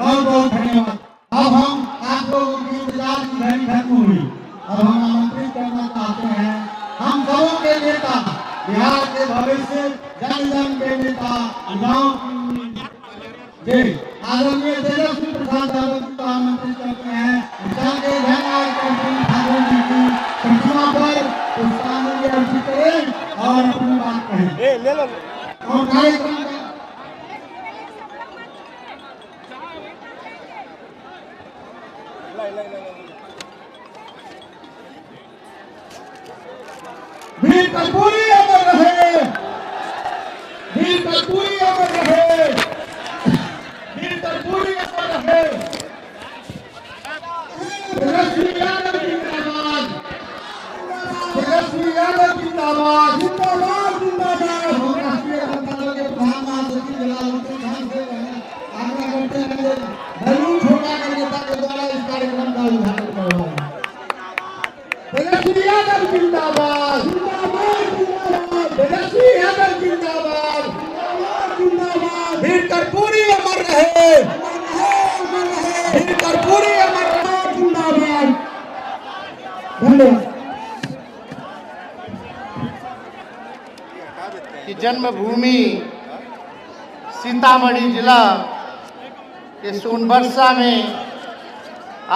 बहुत बहुत धन्यवाद। अब हम आप लोगों की इंतजार की घड़ी खत्म हुई। अब हम आमंत्रित करना चाहते हैं हम सबों के नेता, बिहार के भविष्य, जन जन के नेता जी आदरणीय तेजस्वी प्रसाद यादव जी को आमंत्रित करते हैं। के धन्यवाद ठाकुर जी की प्रतिमा पर पुष्पांजलि अर्पित करें और अपनी बात कहें। ले लो और कार्यक्रम वीर कर्पूरी अमर रहे, वीर कर्पूरी अमर रहे, वीर कर्पूरी अमर रहे। तेजस्वी यादव जिंदाबाद, तेजस्वी यादव जिंदाबाद, जिंदाबाद जिंदाबाद। राष्ट्रीय जनता दल के प्रधान महासचिव जलालुद्दीन खान से आग्रह करते हैं बैलून छोटा कर नेता के द्वारा इस कार्यक्रम का उद्घाटन करवाएं। तेजस्वी यादव जिंदाबाद, जिंदाबाद जिंदाबाद, तेजस्वी यादव जिंदाबाद, जिंदाबाद जिंदाबाद। वीर कर्पूरी अमर रहे, वीर कर्पूरी अमर रहे, जिंदाबाद। धन्यवाद। की जन्मभूमि सीतामढ़ी जिला के सोनबरसा में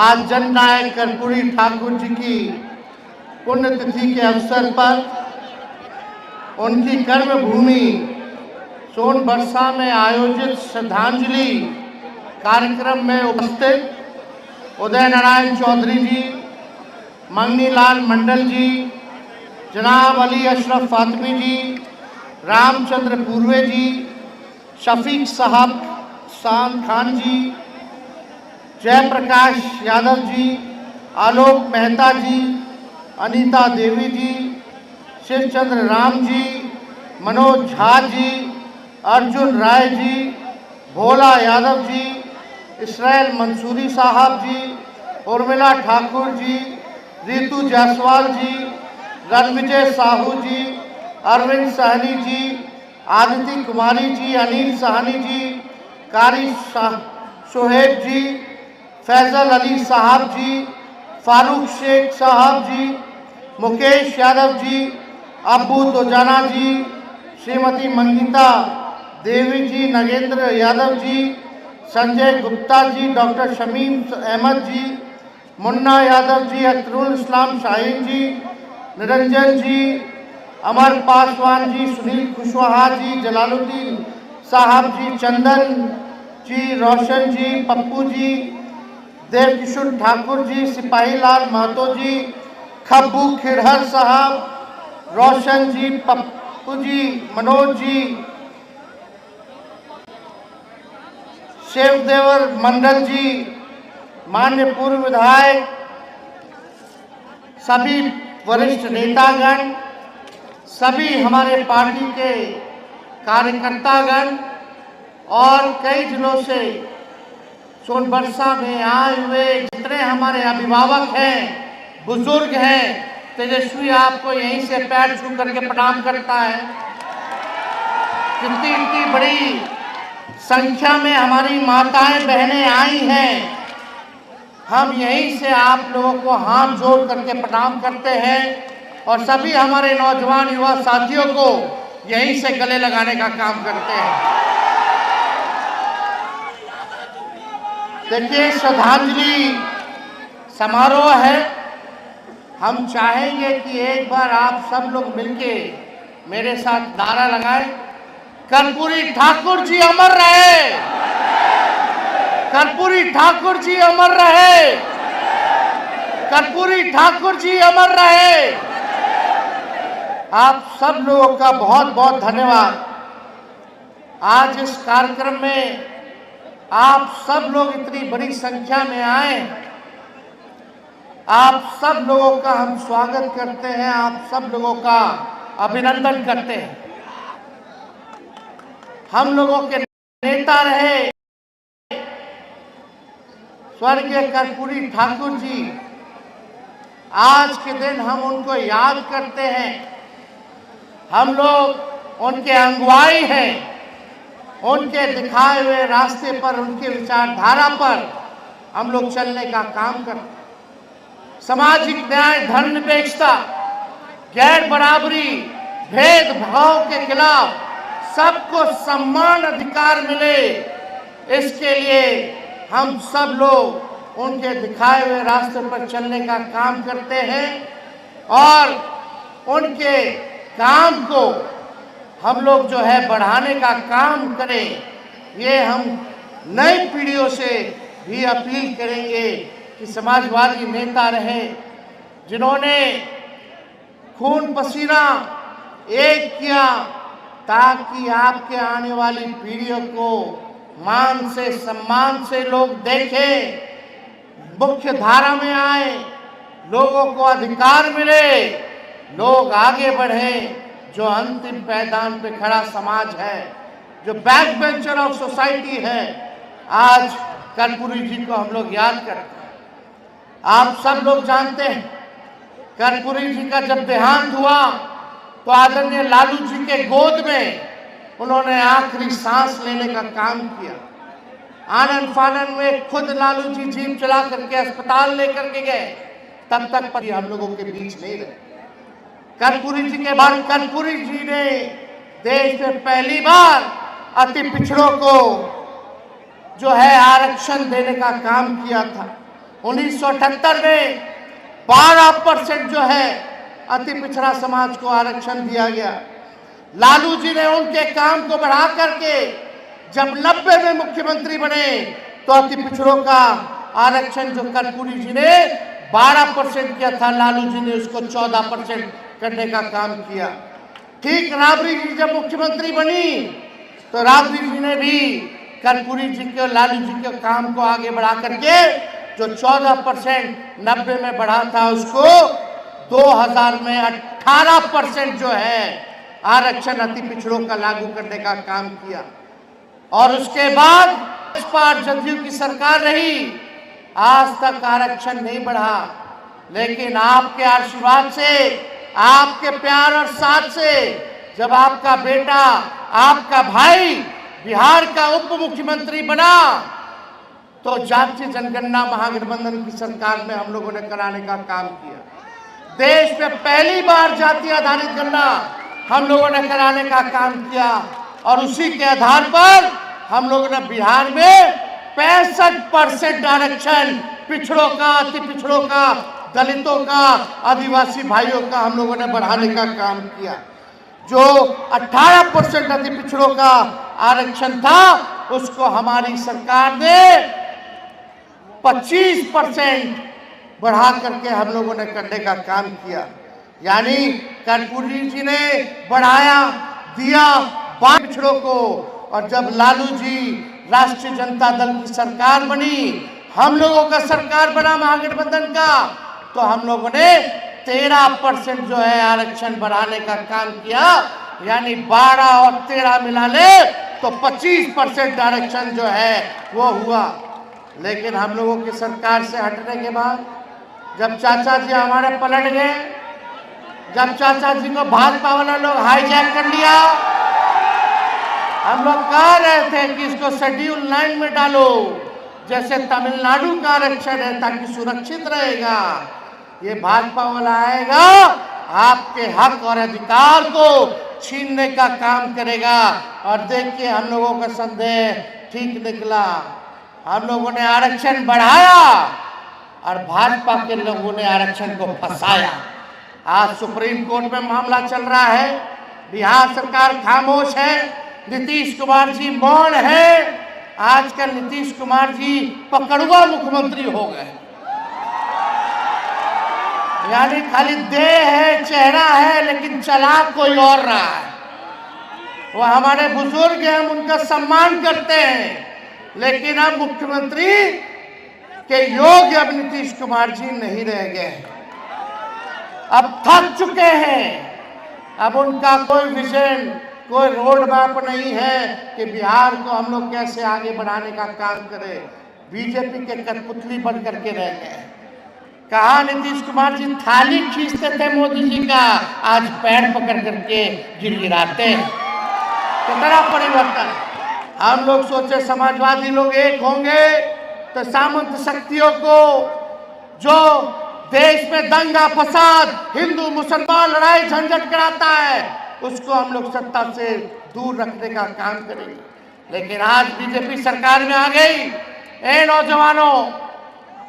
आज जननायक कर्पूरी ठाकुर जी की पुण्यतिथि के अवसर पर उनकी कर्मभूमि सोनबरसा में आयोजित श्रद्धांजलि कार्यक्रम में उपस्थित उदय नारायण चौधरी जी, मंगनीलाल मंडल जी, जनाब अली अशरफ फातमी जी, रामचंद्र पूर्वे जी, शफीक साहब शान खान जी, जयप्रकाश यादव जी, आलोक मेहता जी, अनीता देवी जी, शिवचंद्र राम जी, मनोज झा जी, अर्जुन राय जी, भोला यादव जी, इसराइल मंसूरी साहब जी, उर्मिला ठाकुर जी, रितु जायसवाल जी, रणविजय साहू जी, अरविंद सहनी जी, आदिति कुमारी जी, अनिल सहनी जी, कारी शोहेब जी, फैजल अली साहब जी, फारूक शेख साहब जी, मुकेश यादव जी, अब्बू दोजाना जी, श्रीमती मंगिता देवी जी, नगेंद्र यादव जी, संजय गुप्ता जी, डॉक्टर शमीम अहमद जी, मुन्ना यादव जी, अख्तरुल इस्लाम शाहीन जी, निरंजन जी, अमर पासवान जी, सुनील कुशवाहा जी, जलालुद्दीन साहब जी, चंदन जी, रोशन जी, पप्पू जी, देवकिशोर ठाकुर जी, सिपाही लाल महतो जी, खब्बू खिरहर साहब, रोशन जी, पप्पू जी, मनोज जी, शिवदेवर मंडल जी, मान्य पूर्व विधायक, सभी वरिष्ठ नेतागण, सभी हमारे पार्टी के कार्यकर्तागण और कई जिलों से सोनबरसा में आए हुए जितने हमारे अभिभावक हैं, बुजुर्ग हैं, तेजस्वी आपको यहीं से पैर छू करके प्रणाम करता है। इतनी बड़ी संख्या में हमारी माताएं बहनें आई हैं, हम यहीं से आप लोगों को हाथ जोड़ करके प्रणाम करते हैं और सभी हमारे नौजवान युवा साथियों को यहीं से गले लगाने का काम करते हैं। देखिए, श्रद्धांजलि समारोह है। हम चाहेंगे कि एक बार आप सब लोग मिलके मेरे साथ नारा लगाएं, कर्पूरी ठाकुर जी अमर रहे, कर्पूरी ठाकुर जी अमर रहे, कर्पूरी ठाकुर जी अमर रहे। आप सब लोगों का बहुत बहुत धन्यवाद। आज इस कार्यक्रम में आप सब लोग इतनी बड़ी संख्या में आए, आप सब लोगों का हम स्वागत करते हैं, आप सब लोगों का अभिनंदन करते हैं। हम लोगों के नेता रहे स्वर्गीय कर्पूरी ठाकुर जी, आज के दिन हम उनको याद करते हैं। हम लोग उनके अगुवाई हैं, उनके दिखाए हुए रास्ते पर, उनके विचारधारा पर हम लोग चलने का काम करते हैं। सामाजिक न्याय, धर्मनिरपेक्षता, गैर बराबरी, भेदभाव के खिलाफ सबको समान अधिकार मिले, इसके लिए हम सब लोग उनके दिखाए हुए रास्ते पर चलने का काम करते हैं और उनके काम को हम लोग जो है बढ़ाने का काम करें। ये हम नई पीढ़ियों से भी अपील करेंगे कि समाजवादी नेता रहे जिन्होंने खून पसीना एक किया ताकि आपके आने वाली पीढ़ियों को मान से, सम्मान से लोग देखें, मुख्य धारा में आए, लोगों को अधिकार मिले, लोग आगे बढ़ें। जो अंतिम पायदान पे खड़ा समाज है, जो बैक बेंचर ऑफ सोसाइटी है, आज कर्पूरी जी को हम लोग याद करते हैं। आप सब लोग जानते हैं कर्पूरी जी का जब देहांत हुआ तो आदरणीय लालू जी के गोद में उन्होंने आखिरी सांस लेने का काम किया। आनन फानन में खुद लालू जी जीप चला करके अस्पताल लेकर के गए, तब तक पति हम लोगों के बीच नहीं रहे। कर्पूरी जी के बाद कर्पूरी जी ने देश में पहली बार अति पिछड़ों को जो है आरक्षण देने का काम किया था। 1978 में 12% जो है अति पिछड़ा समाज को आरक्षण दिया गया। लालू जी ने उनके काम को बढ़ा करके जब 90 में मुख्यमंत्री बने तो अति पिछड़ों का आरक्षण जो कर्पूरी जी ने 12% किया था, लालू जी ने उसको 14% करने का काम किया। ठीक राबड़ी जी जब मुख्यमंत्री बनी तो राबड़ी जी ने भी कर्पूरी जी के और लालू जी के काम को आगे बढ़ा करके जो 14% 90 में बढ़ा था उसको 2000 में 18% जो है आरक्षण अति पिछड़ों का लागू करने का काम किया। और उसके बाद इस बार जदयू की सरकार रही, आज तक आरक्षण नहीं बढ़ा, लेकिन आपके आशीर्वाद से, आपके प्यार और साथ से जब आपका बेटा, आपका भाई बिहार का उप मुख्यमंत्री बना तो जातीय जनगणना महागठबंधन की सरकार में हम लोगों ने कराने का काम किया। देश में पहली बार जाति आधारित गणना हम लोगों ने कराने का काम किया और उसी के आधार पर हम लोगों ने बिहार में 65% आरक्षण पिछड़ों का, अति पिछड़ों का, दलितों का, आदिवासी भाइयों का हम लोगों ने बढ़ाने का काम किया। जो 18% अति पिछड़ों का आरक्षण था उसको हमारी सरकार ने 25% बढ़ा करके हम लोगों ने करने का काम किया। यानी कर्पूरी जी ने बढ़ाया, दिया पिछड़ों को। और जब लालू जी राष्ट्रीय जनता दल की सरकार बनी, हम लोगों का सरकार बना महागठबंधन का, तो हम लोगों ने 13% जो है आरक्षण बढ़ाने का काम किया। यानी 12 और 13 मिला ले तो 25% आरक्षण जो है वो हुआ। लेकिन हम लोगों की सरकार से हटने के बाद जब चाचा जी हमारे पलट गए, जब चाचा जी को भाजपा वाला लोग हाईजैक कर लिया, हम लोग कह रहे थे कि इसको शेड्यूल 9 में डालो, जैसे तमिलनाडु का आरक्षण है, ताकि सुरक्षित रहेगा। ये भाजपा वाला आएगा, आपके हक और अधिकार को छीनने का काम करेगा। और देखिए हम लोगों का संदेह ठीक निकला, हम लोगों ने आरक्षण बढ़ाया और भाजपा के लोगों ने आरक्षण को फंसाया। आज सुप्रीम कोर्ट में मामला चल रहा है, बिहार सरकार खामोश है, नीतीश कुमार जी मौन है। आजकल नीतीश कुमार जी पकड़ुआ मुख्यमंत्री हो गए, यानी खाली देह है, चेहरा है, लेकिन चला कोई और रहा है। वो हमारे बुजुर्ग हैं, हम उनका सम्मान करते हैं, लेकिन अब मुख्यमंत्री के योग्य अब नीतीश कुमार जी नहीं रह गए, अब थक चुके हैं। अब उनका कोई विजन, कोई रोड मैप नहीं है कि बिहार को हम लोग कैसे आगे बढ़ाने का काम करें। बीजेपी के कठपुतली बन करके रह गए। कहा नीतीश कुमार जी थाली खींचते थे मोदी जी का, आज पैर पकड़ करके गिड़गिड़ाते हैं। कितना परिवर्तन। हम लोग सोचे समाजवादी लोग एक होंगे तो सामंत शक्तियों को, जो देश में दंगा फसाद, हिंदू मुसलमान लड़ाई झंझट कराता है, उसको हम लोग सत्ता से दूर रखने का काम करेंगे। लेकिन आज बीजेपी सरकार में आ गई। ए नौजवानों,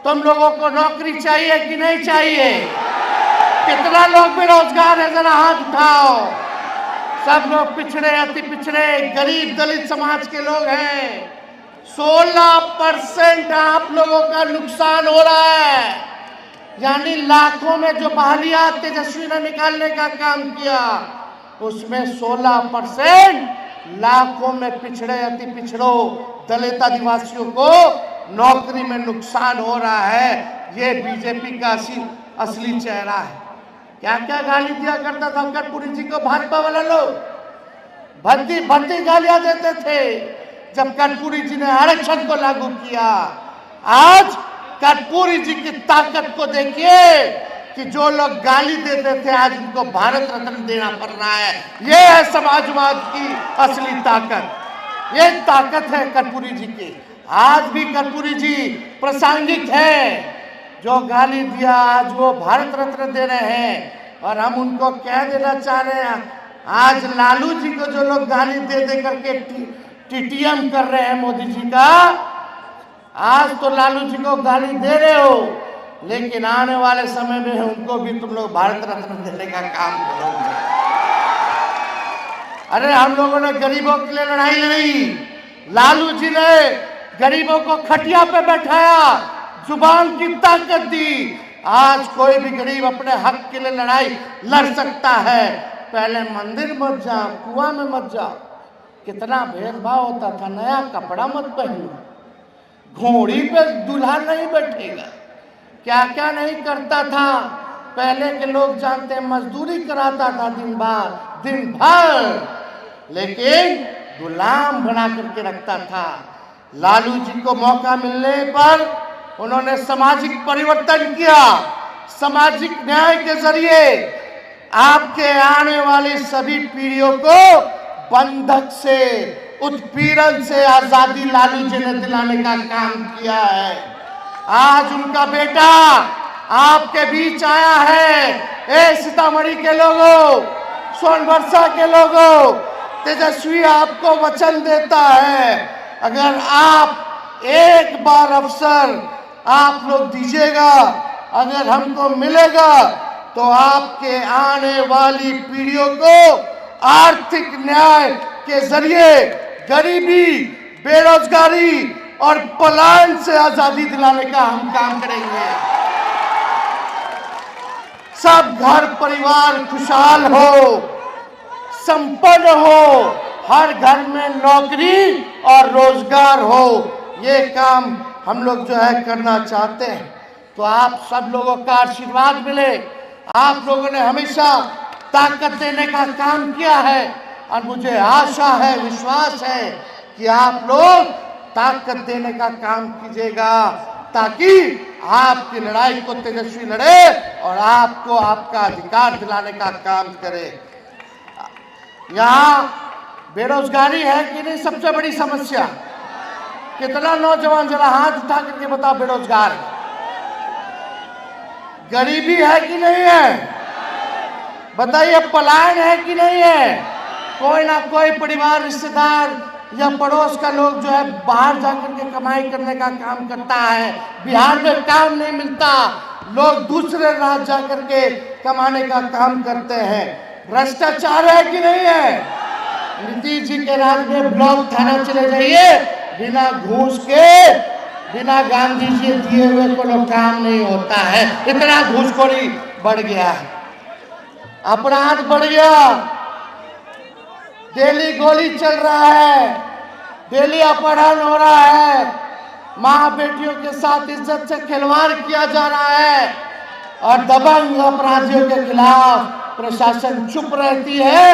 तुम लोगों को नौकरी चाहिए कि नहीं चाहिए? कितना लोग बेरोजगार है, जरा हाथ उठाओ। सब लोग पिछड़े, अति पिछड़े, गरीब दलित समाज के लोग हैं। 16% आप लोगों का नुकसान हो रहा है। यानी लाखों में जो बहालियां तेजस्वी ने निकालने का काम किया, उसमें 16% लाखों में पिछड़े, अति पिछड़ों, दलित आदिवासियों को नौकरी में नुकसान हो रहा है। ये बीजेपी का असली चेहरा है। क्या क्या गाली दिया करता था कर्पूरी जी को भाजपा वाला लोग, भद्दी भद्दी गालियां देते थे जब कर्पूरी जी ने आरक्षण को लागू किया। आज कर्पूरी जी की ताकत को देखिए कि जो लोग गाली देते थे आज उनको भारत रत्न देना पड़ रहा है। ये है समाजवाद की असली ताकत। ये ताकत है कर्पूरी जी की। आज भी कर्पूरी जी प्रासंगिक है। जो गाली दिया आज वो भारत रत्न दे रहे हैं। और हम उनको कह देना चाह रहे हैं, आज लालू जी को जो लोग गाली दे दे करके टीटीएम कर रहे हैं मोदी जी का, आज तो लालू जी को गाली दे रहे हो, लेकिन आने वाले समय में उनको भी तुम लोग भारत रत्न देने का काम करोगे। अरे हम लोगों ने गरीबों के लिए लड़ाई लड़ी। लालू जी ने गरीबों को खटिया पे बैठाया, जुबान की ताकत दी। आज कोई भी गरीब अपने हक के लिए लड़ाई लड़ सकता है। पहले मंदिर मत जाओ, कुआं में मत जाओ, कितना भेदभाव होता था। नया कपड़ा मत पहनो, घोड़ी पे दूल्हा नहीं बैठेगा, क्या क्या नहीं करता था। पहले के लोग जानते हैं, मजदूरी कराता था दिन भर, लेकिन गुलाम बना करके रखता था। लालू जी को मौका मिलने पर उन्होंने सामाजिक परिवर्तन किया। सामाजिक न्याय के जरिए आपके आने वाली सभी पीढ़ियों को बंधक से, उत्पीड़न से आजादी लालू जी ने दिलाने का काम किया है। आज उनका बेटा आपके बीच आया है। ए सीतामढ़ी के लोगों, सोनभद्र के लोगों, तेजस्वी आपको वचन देता है, अगर आप एक बार अवसर आप लोग दीजिएगा, अगर हमको मिलेगा, तो आपके आने वाली पीढ़ियों को आर्थिक न्याय के जरिए गरीबी, बेरोजगारी और पलायन से आजादी दिलाने का हम काम करेंगे। सब घर परिवार खुशहाल हो, संपन्न हो, हर घर में नौकरी और रोजगार हो। ये काम हम लोग जो है करना चाहते हैं। तो आप सब लोगों का आशीर्वाद मिले। आप लोगों ने हमेशा ताकत देने का काम किया है और मुझे आशा है, विश्वास है कि आप लोग ताकत देने का काम कीजिएगा, ताकि आपकी लड़ाई को तेजस्वी लड़े और आपको आपका अधिकार दिलाने का काम करे। यहाँ बेरोजगारी है कि नहीं सबसे बड़ी समस्या? कितना नौजवान जरा हाथ उठा करके बताओ बेरोजगार है। गरीबी है कि नहीं है? बताइए, पलायन है कि नहीं है? कोई ना कोई परिवार, रिश्तेदार या पड़ोस का लोग जो है बाहर जाकर के कमाई करने का काम करता है। बिहार में काम नहीं मिलता, लोग दूसरे राज्य जाकर के कमाने का काम करते हैं। भ्रष्टाचार है कि नहीं है? नीतीश जी के राज में ब्लॉक थाना चले जाइए, बिना घूस के, बिना गांधी जी दिए हुए कोई काम नहीं होता है। इतना घूसखोरी बढ़ गया है, अपराध बढ़ गया, डेली गोली चल रहा है, डेली अपहरण हो रहा है, माँ बेटियों के साथ इज्जत से खिलवाड़ किया जा रहा है और दबंग अपराधियों के खिलाफ प्रशासन चुप रहती है,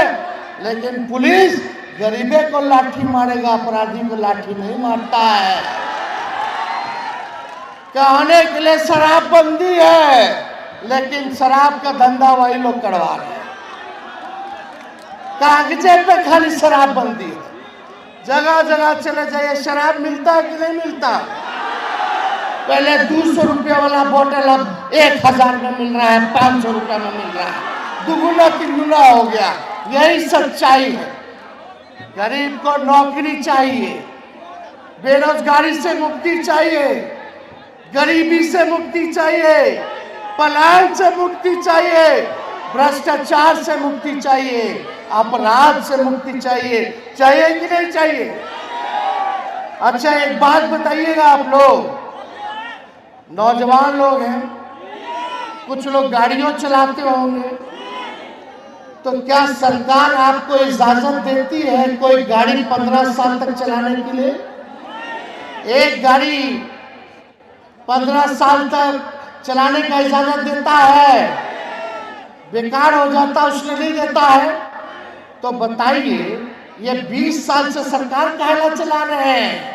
लेकिन पुलिस गरीबे को लाठी मारेगा, अपराधी को लाठी नहीं मारता है। कहने के लिए शराबबंदी है, लेकिन शराब का धंधा वही लोग करवा रहे हैं। कागजे पे खाली शराबबंदी है, जगह जगह चले जाइए, शराब मिलता है कि नहीं मिलता? पहले 200 रुपया वाला बोतल अब 1000 में मिल रहा है, 500 रुपया में मिल रहा है, दुगुना तिगुना हो गया। यही सच्चाई है। गरीब को नौकरी चाहिए, बेरोजगारी से मुक्ति चाहिए, गरीबी से मुक्ति चाहिए, पलायन से मुक्ति चाहिए, भ्रष्टाचार से मुक्ति चाहिए, अपराध से मुक्ति चाहिए। चाहिए कि नहीं चाहिए? अच्छा, एक बात बताइएगा, आप लोग नौजवान लोग हैं, कुछ लोग गाड़ियों चलाते होंगे, तो क्या सरकार आपको इजाजत देती है कोई गाड़ी 15 साल तक चलाने के लिए? एक गाड़ी 15 साल तक चलाने का इजाजत देता है, बेकार हो जाता उसने नहीं देता है। तो बताइए, ये 20 साल से सरकार काहे चला रहे हैं?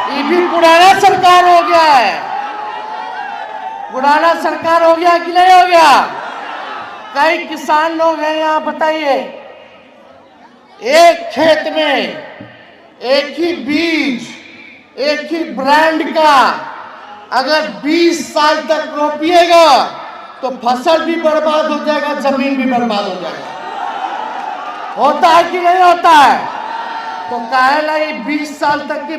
ये भी पुराना सरकार हो गया है। पुराना सरकार हो गया कि नहीं हो गया? कई किसान लोग हैं यहाँ, बताइए, एक खेत में एक ही बीज, एक ही ब्रांड का अगर 20 साल तक रोपिएगा तो फसल भी बर्बाद हो जाएगा, जमीन भी बर्बाद हो जाएगा। होता है कि नहीं होता है? तो काहेला ये 20 साल तक की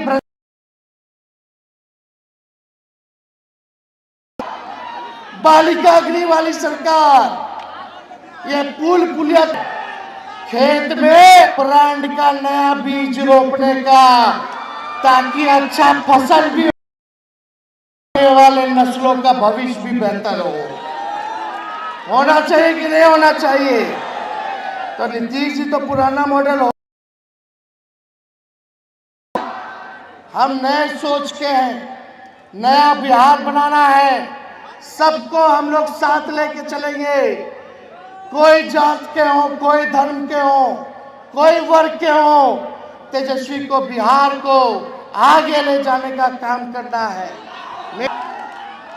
बालिका गृह वाली सरकार, ये पुल पुलिया खेत में ब्रांड का नया बीज रोपने का, ताकि अच्छा फसल भी वाले नस्लों का भविष्य भी बेहतर हो। होना चाहिए कि नहीं होना चाहिए? तो नीतीश जी तो पुराना मॉडल हो, हम नए सोच के हैं, नया बिहार बनाना है। सबको हम लोग साथ लेके चलेंगे, कोई जात के हो, कोई धर्म के हो, कोई वर्ग के हो। तेजस्वी को, बिहार को आगे ले जाने का काम करना है।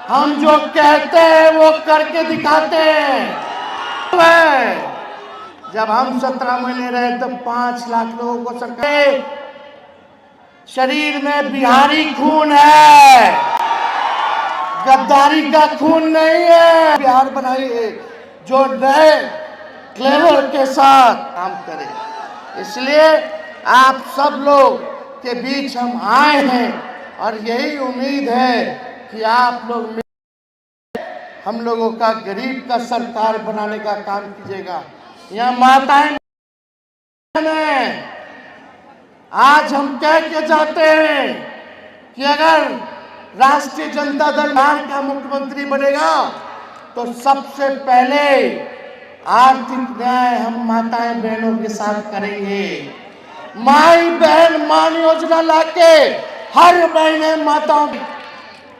हम जो कहते हैं वो करके दिखाते हैं। जब हम 17 महीने रहे तो 5 लाख लोगों को सरकार, शरीर में बिहारी खून है, गद्दारी का खून नहीं है। बिहार बनाइए जो नए क्लेवर के साथ काम करे। इसलिए आप सब लोग के बीच हम आए हैं और यही उम्मीद है कि आप लोग हम लोगों का गरीब का सरकार बनाने का काम कीजिएगा। यहाँ माताएं आज हम कह के जाते हैं कि अगर राष्ट्रीय जनता दल का मुख्यमंत्री बनेगा तो सबसे पहले आर्थिक न्याय हम माताएं बहनों के साथ करेंगे। माई बहन मान योजना लाके हर महीने माताओं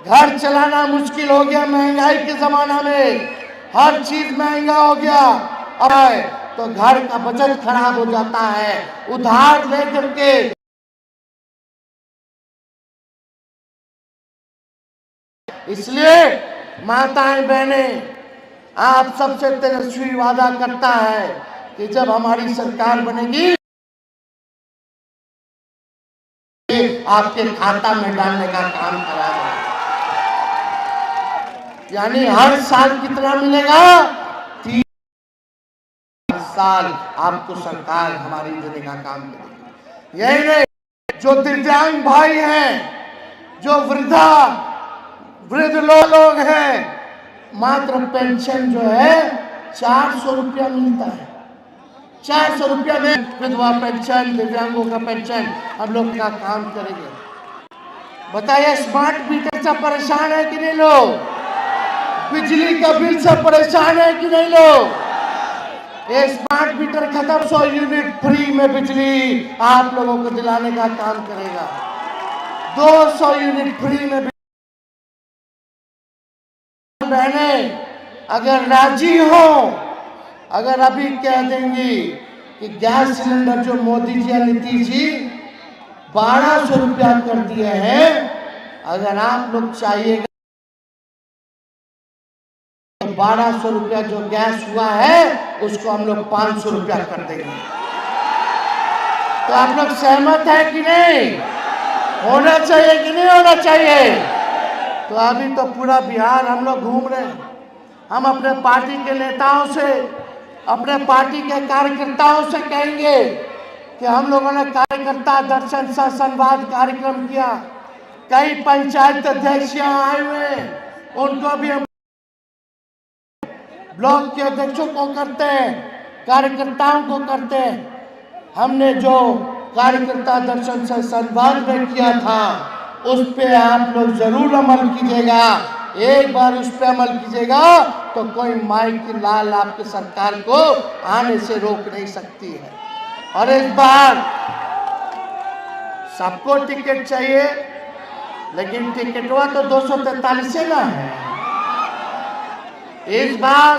घर चलाना मुश्किल हो गया, महंगाई के जमाना में हर चीज महंगा हो गया। अब तो घर का बजट खराब हो जाता है, उधार लेकर के इसलिए माताएं बहनें, आप सबसे तेजस्वी वादा करता है कि जब हमारी सरकार बनेगी आपके खाता में डालने का काम करा जाए। यानी हर साल कितना मिलेगा? 3 साल आपको सरकार हमारी देने का काम करेगी। यही नहीं, जो दिव्यांग भाई हैं, जो वृद्ध लोग हैं, मात्र पेंशन जो है 400 रुपया मिलता है। 400 रुपया में विधवा पेंशन, दिव्यांगों का पेंशन हम लोग का काम करेंगे। बताइए, स्मार्ट मीटर से परेशान है कि नहीं लोग? बिजली का बिल से परेशान है कि नहीं लोग? ये स्मार्ट मीटर खत्म, 100 यूनिट फ्री में बिजली आप लोगों को दिलाने का काम करेगा। 200 यूनिट फ्री में बहनें अगर राजी हो, अगर अभी कह देंगी कि गैस सिलेंडर जो मोदी जी या नीतीश जी 1200 रुपया कर दिए हैं, अगर आप लोग चाहिएगा तो 1200 रुपया जो गैस हुआ है उसको हम लोग 500 रुपया कर देंगे। तो आप लोग सहमत है कि नहीं? होना चाहिए कि नहीं होना चाहिए? तो अभी तो पूरा बिहार हम लोग घूम रहे हैं। हम अपने पार्टी के नेताओं से, अपने पार्टी के कार्यकर्ताओं से कहेंगे कि हम लोगों ने कार्यकर्ता दर्शन सह संवाद कार्यक्रम किया। कई पंचायत अध्यक्ष यहाँ आए हुए हैं, उनको भी हम ब्लॉक के अध्यक्षों को करते हैं, कार्यकर्ताओं को करते हैं। हमने जो कार्यकर्ता दर्शन सह संवाद में किया था उस पे आप लोग जरूर अमल कीजिएगा। एक बार उस पे अमल कीजिएगा तो कोई माई की लाल आपकी सरकार को आने से रोक नहीं सकती है। और इस बार सबको टिकट चाहिए, लेकिन टिकटवा तो 243 से ना है। इस बार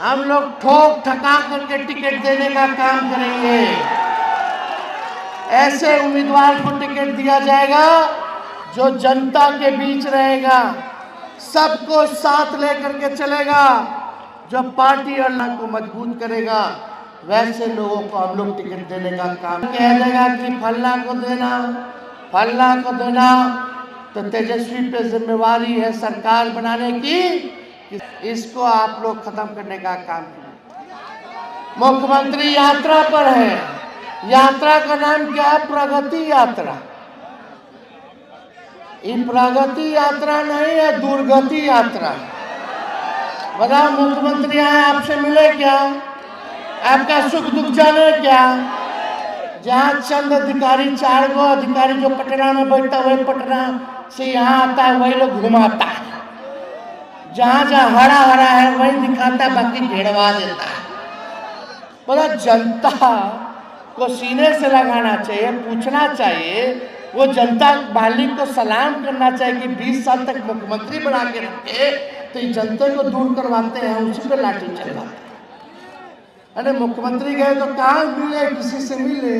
हम लोग ठोक ठका करके टिकट देने का काम करेंगे। ऐसे उम्मीदवार को टिकट दिया जाएगा जो जनता के बीच रहेगा, सबको साथ लेकर के चलेगा, जो पार्टी और ला को मजबूत करेगा। वैसे लोगों को हम लोग टिकट देने का काम कह देगा कि फलना को देना, फलना को देना। तो तेजस्वी पे जिम्मेवारी है सरकार बनाने की, इसको आप लोग खत्म करने का काम करें। मुख्यमंत्री यात्रा पर है। यात्रा का नाम क्या है? प्रगति यात्रा। ये प्रगति यात्रा नहीं है, दुर्गति यात्रा। बताओ, मुख्यमंत्री आए आपसे मिले क्या? आपका सुख दुख जाने क्या? जहाँ चंद अधिकारी, 4 गो अधिकारी जो पटना में बैठता है, वही पटना से यहाँ आता है, वही लोग घुमाता है। जहाँ जहाँ हरा हरा है वही दिखाता है, बाकी घेरवा देता है। बोला जनता को सीने से लगाना चाहिए, पूछना चाहिए, वो जनता मालिक को सलाम करना चाहिए कि 20 साल तक मुख्यमंत्री बना के रखे, तो ये जनता को दूर करवाते हैं, उसी पे लाठी चलवाते हैं। अरे मुख्यमंत्री गए तो कहाँ मिले? किसी से मिले?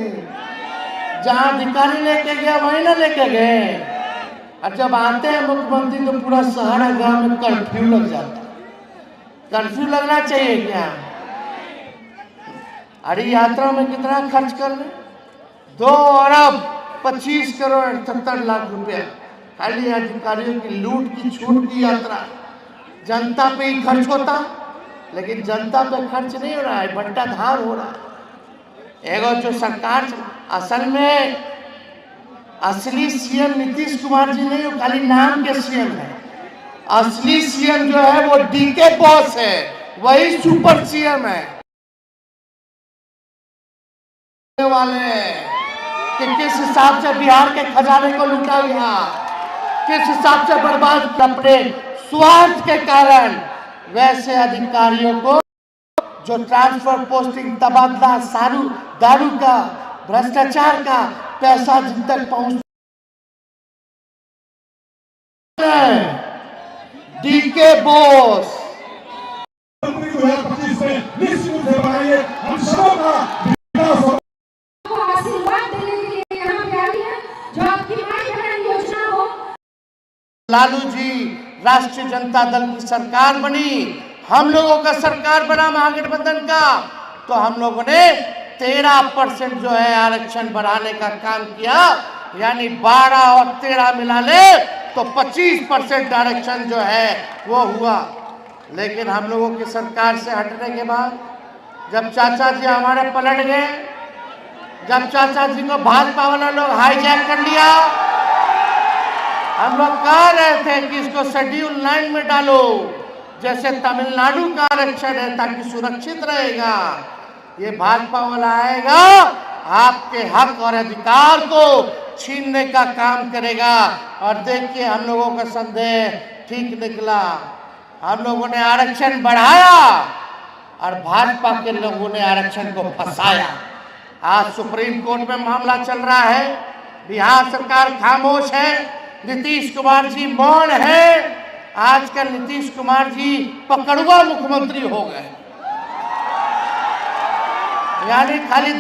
जहाँ अधिकारी लेके गया वहीं ना लेके गए। और जब आते हैं मुख्यमंत्री तो पूरा शहर गांव में कर्फ्यू लग जाता है। कर्फ्यू लगना चाहिए क्या? अरे यात्रा में कितना खर्च कर रहे? 2 अरब 25 करोड़ 78 लाख रुपया खाली अधिकारियों की लूट की छूट की यात्रा। जनता पे ही खर्च होता, लेकिन जनता पे खर्च नहीं हो रहा है, बंटाधार हो रहा है। एगो जो सरकार असल में असली सीएम नीतीश कुमार जी नहीं, वो खाली नाम के सीएम है। असली सीएम जो है वो डीके बॉस है, वही सुपर सीएम है। वाले कि किस हिसाब से बिहार के खजाने को लूटा गया, किस हिसाब से बर्बाद अपने स्वार्थ के कारण। वैसे अधिकारियों को जो ट्रांसफर, पोस्टिंग, तबादला, दारू का, भ्रष्टाचार का पैसा जिन तक पहुंच डीके बोस 2025 में निश्चित से बनाइए हम सबका आशीर्वाद देने के लिए यहाँ पे आई है, जो आपकी माई बहन योजना हो। लालू जी राष्ट्रीय जनता दल की सरकार बनी, हम लोगों का सरकार बना महागठबंधन का, तो हम लोगों ने 13% जो है आरक्षण बढ़ाने का काम किया। यानी 12 और 13 मिला ले तो 25% आरक्षण जो है वो हुआ। लेकिन हम लोगों की सरकार से हटने के बाद जब चाचा जी हमारे पलट गए, जब चाचा जी को भाजपा वाला लोग हाईजैक कर लिया, हम लोग कह रहे थे कि इसको शेड्यूल 9 में डालो, जैसे तमिलनाडु का आरक्षण है, ताकि सुरक्षित रहेगा। ये भाजपा वाला आएगा, आपके हक और अधिकार को छीनने का काम करेगा। और देखिए हम लोगों का संदेह ठीक निकला, हम लोगों ने आरक्षण बढ़ाया और भाजपा के लोगों ने आरक्षण को फंसाया। आज सुप्रीम कोर्ट में मामला चल रहा है, बिहार सरकार खामोश है, नीतीश कुमार जी मौन है। आजकल नीतीश कुमार जी पकड़ुआ मुख्यमंत्री हो गए, यानी खाली